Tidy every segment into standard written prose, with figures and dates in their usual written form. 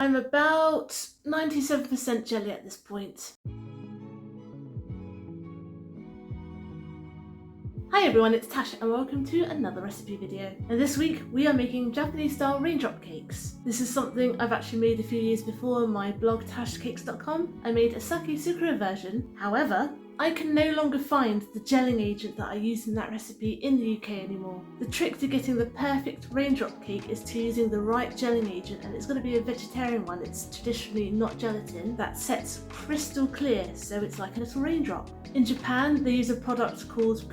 I'm about 97% jelly at this point. Hi everyone, it's Tasha and welcome to another recipe video. And this week we are making Japanese style raindrop cakes. This is something I've actually made a few years before on my blog tashcakes.com. I made a sake sakura version. However, I can no longer find the gelling agent that I used in that recipe in the UK anymore. The trick to getting the perfect raindrop cake is to using the right gelling agent, and it's going to be a vegetarian one. It's traditionally not gelatin that sets crystal clear, so it's like a little raindrop. In Japan, they use a product called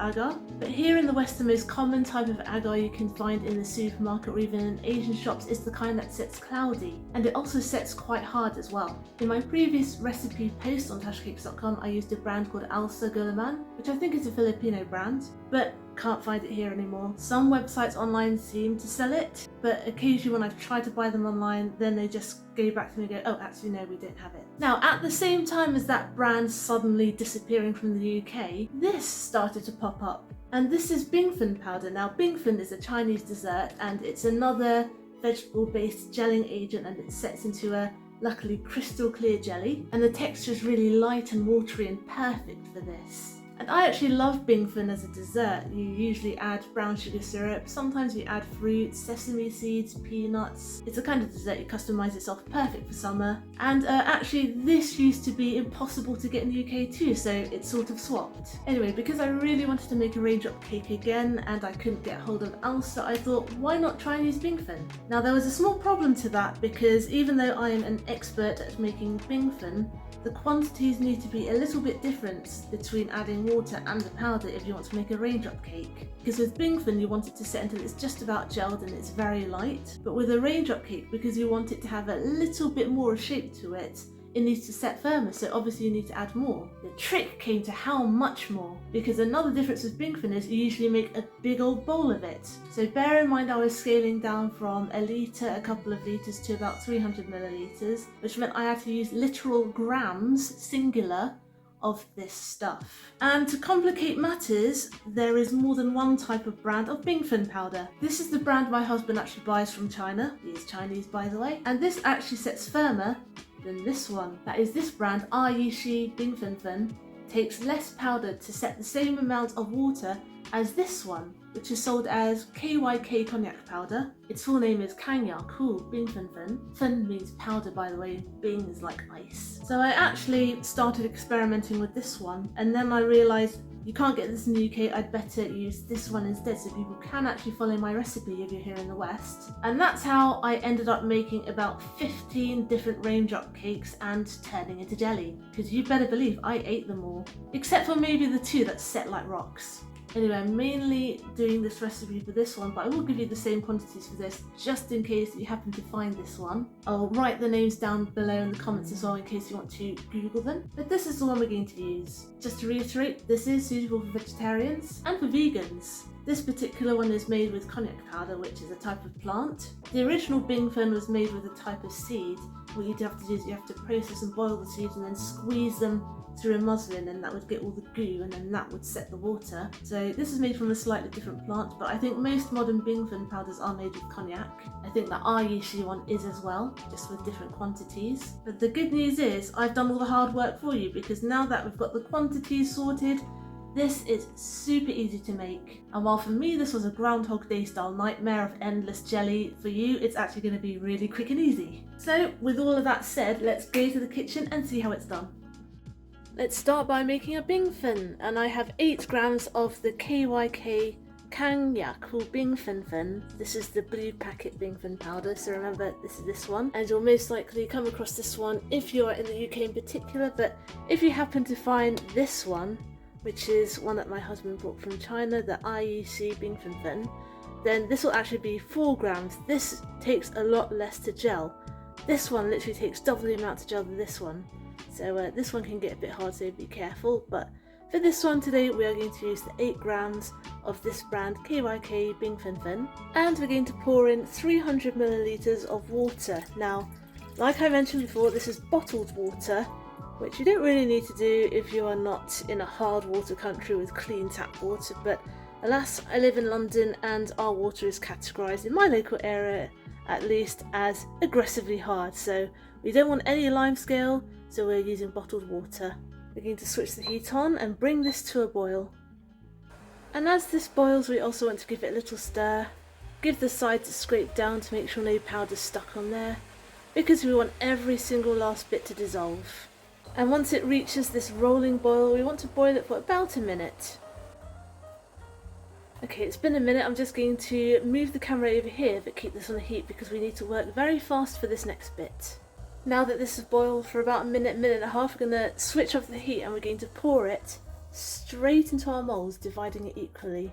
agar, but here in the West, the most common type of agar you can find in the supermarket or even in Asian shops is the kind that sets cloudy, and it also sets quite hard as well. In my previous recipe post on tashcakes.com, I used a brand called Alsa gulaman, which I think is a Filipino brand, but can't find it here anymore. Some websites online seem to sell it, but occasionally when I've tried to buy them online, then they just go back to me and go, oh, actually no, we don't have it. Now, at the same time as that brand suddenly disappearing from the UK, this started to pop up. And this is Bingfen powder. Now, Bingfen is a Chinese dessert, and it's another vegetable-based gelling agent, and it sets into a luckily crystal clear jelly, and the texture is really light and watery and perfect for this. And I actually love Bingfen as a dessert. You usually add brown sugar syrup, sometimes you add fruit, sesame seeds, peanuts. It's a kind of dessert you customise yourself, perfect for summer. And actually this used to be impossible to get in the UK too, so it's sort of swapped. Anyway, because I really wanted to make a raindrop cake again and I couldn't get hold of Alsa, I thought, why not try and use Bingfen? Now there was a small problem to that, because even though I am an expert at making Bingfen, the quantities need to be a little bit different between adding water and the powder if you want to make a raindrop cake. Because with Bingfen you want it to set until it's just about gelled and it's very light, but with a raindrop cake, because you want it to have a little bit more shape to it, it needs to set firmer, so obviously you need to add more. The trick came to how much more, because another difference with Bingfen is you usually make a big old bowl of it. So bear in mind I was scaling down from a litre, a couple of litres, to about 300 millilitres, which meant I had to use literal grams, singular, of this stuff. And to complicate matters, there is more than one type of brand of Bingfen powder. This is the brand my husband actually buys from China. He is Chinese, by the way, and this actually sets firmer than this one. That is, this brand, Āyīxǐ冰粉粉, takes less powder to set the same amount of water as this one, which is sold as KYK konjac powder. Its full name is Kāng yǎkù bīngfěn. Fen means powder, by the way, Bing is like ice. So I actually started experimenting with this one, and then I realised you can't get this in the UK, I'd better use this one instead so people can actually follow my recipe if you're here in the West. And that's how I ended up making about 15 different raindrop cakes and turning into jelly. Because you better believe I ate them all. Except for maybe the two that set like rocks. Anyway, I'm mainly doing this recipe for this one, but I will give you the same quantities for this, just in case you happen to find this one. I'll write the names down below in the comments as well in case you want to Google them. But this is the one we're going to use. Just to reiterate, this is suitable for vegetarians and for vegans. This particular one is made with konjac powder, which is a type of plant. The original Bingfen was made with a type of seed. What you'd have to do is you have to process and boil the seeds and then squeeze them through a muslin, and that would get all the goo, and then that would set the water. So this is made from a slightly different plant, but I think most modern Bingfen powders are made with konjac. I think the Aiyişǐ one is as well, just with different quantities. But the good news is I've done all the hard work for you, because now that we've got the quantities sorted, this is super easy to make. And while for me this was a Groundhog Day style nightmare of endless jelly, for you it's actually going to be really quick and easy. So with all of that said, let's go to the kitchen and see how it's done. Let's start by making a Bingfen, and I have 8 grams of the KYK Kāng yǎkù bīngfěn. This is the blue packet Bingfen powder, so remember this is this one, and you'll most likely come across this one if you are in the UK in particular, but if you happen to find this one, which is one that my husband brought from China, the Āyīxǐ冰粉粉, then this will actually be 4 grams. This takes a lot less to gel. This one literally takes double the amount to gel than this one. So this one can get a bit hard, so be careful. But for this one today, we are going to use the 8 grams of this brand KYK Bingfěn, and we're going to pour in 300 milliliters of water. Now, like I mentioned before, this is bottled water, which you don't really need to do if you are not in a hard water country with clean tap water, but alas, I live in London and our water is categorised in my local area at least as aggressively hard. So we don't want any lime scale, so we're using bottled water. We're going to switch the heat on and bring this to a boil. And as this boils, we also want to give it a little stir. Give the sides a scrape down to make sure no powder's stuck on there, because we want every single last bit to dissolve. And once it reaches this rolling boil, we want to boil it for about a minute. Okay, it's been a minute. I'm just going to move the camera over here but keep this on the heat because we need to work very fast for this next bit. Now that this has boiled for about a minute, minute and a half, we're going to switch off the heat and we're going to pour it straight into our moulds, dividing it equally.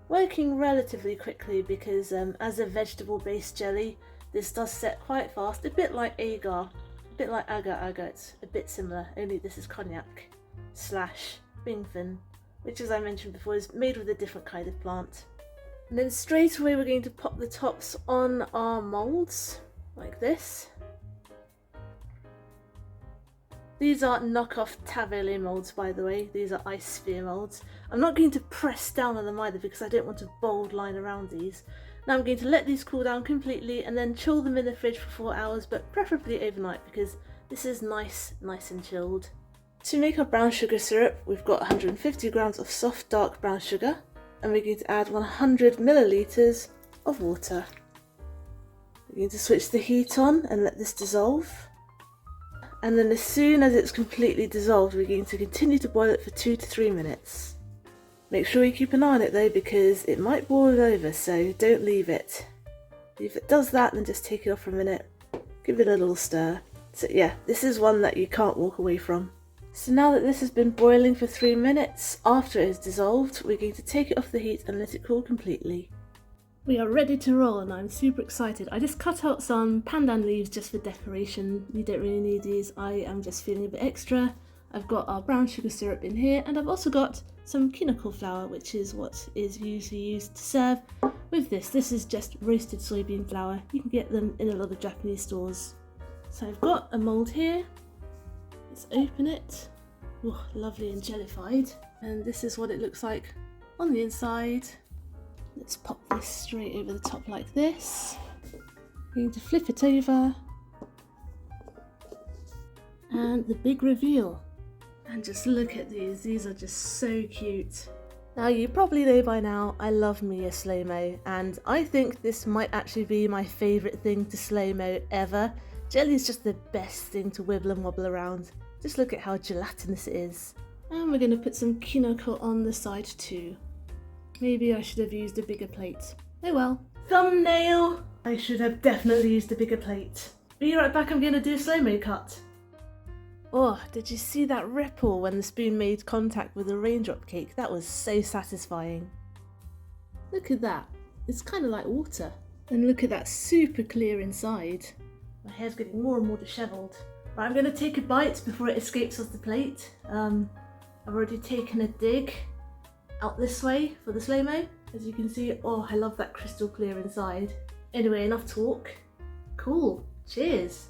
Working relatively quickly because as a vegetable based jelly, this does set quite fast, a bit like agar. A bit like agar, it's a bit similar, only this is konjac / Bingfen, which, as I mentioned before, is made with a different kind of plant. And then straight away we're going to pop the tops on our moulds, like this. These are knockoff Tavele moulds, by the way. These are ice sphere moulds. I'm not going to press down on them either because I don't want a bold line around these. Now I'm going to let these cool down completely and then chill them in the fridge for 4 hours, but preferably overnight because this is nice and chilled. To make our brown sugar syrup, we've got 150 grams of soft dark brown sugar, and we're going to add 100 milliliters of water. We're going to switch the heat on and let this dissolve. And then as soon as it's completely dissolved, we're going to continue to boil it for 2 to 3 minutes. Make sure you keep an eye on it though, because it might boil over, so don't leave it. If it does that, then just take it off for a minute, give it a little stir. So yeah, this is one that you can't walk away from. So now that this has been boiling for 3 minutes, after it is dissolved, we're going to take it off the heat and let it cool completely. We are ready to roll and I'm super excited. I just cut out some pandan leaves just for decoration. You don't really need these, I am just feeling a bit extra. I've got our brown sugar syrup in here, and I've also got some kinoko flour, which is what is usually used to serve with this. This is just roasted soybean flour. You can get them in a lot of Japanese stores. So I've got a mould here. Let's open it. Oh, lovely and jellified. And this is what it looks like on the inside. Let's pop this straight over the top like this. I'm going to flip it over. And the big reveal. And just look at these are just so cute. Now you probably know by now, I love me a slow-mo, and I think this might actually be my favourite thing to slow-mo ever. Jelly is just the best thing to wibble and wobble around. Just look at how gelatinous it is. And we're going to put some kinoko on the side too. Maybe I should have used a bigger plate. Oh well. Thumbnail! I should have definitely used a bigger plate. Be right back, I'm going to do a slow-mo cut. Oh, did you see that ripple when the spoon made contact with the raindrop cake? That was so satisfying. Look at that. It's kind of like water. And look at that super clear inside. My hair's getting more and more dishevelled. Right, I'm going to take a bite before it escapes off the plate. I've already taken a dig out this way for the slow-mo. As you can see, oh, I love that crystal clear inside. Anyway, enough talk. Cool. Cheers.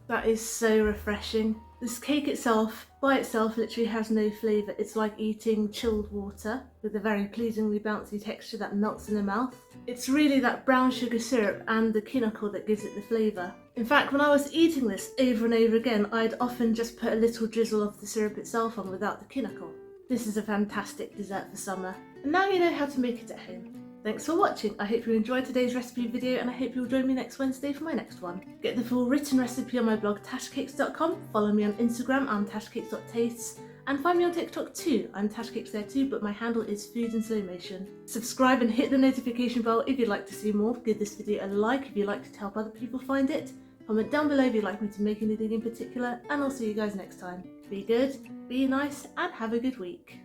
That is so refreshing. This cake itself, by itself, literally has no flavour. It's like eating chilled water with a very pleasingly bouncy texture that melts in the mouth. It's really that brown sugar syrup and the kinoko that gives it the flavour. In fact, when I was eating this over and over again, I'd often just put a little drizzle of the syrup itself on without the kinoko. This is a fantastic dessert for summer. And now you know how to make it at home. Thanks for watching. I hope you enjoyed today's recipe video, and I hope you'll join me next Wednesday for my next one. Get the full written recipe on my blog tashcakes.com, follow me on Instagram, I'm tashcakes.tastes, and find me on TikTok too. I'm tashcakes there too, but my handle is food in slow motion. Subscribe and hit the notification bell if you'd like to see more. Give this video a like if you'd like to help other people find it. Comment down below if you'd like me to make anything in particular, and I'll see you guys next time. Be good, be nice, and have a good week.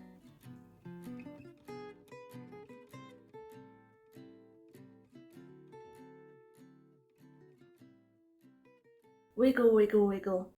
Wiggle, wiggle, wiggle.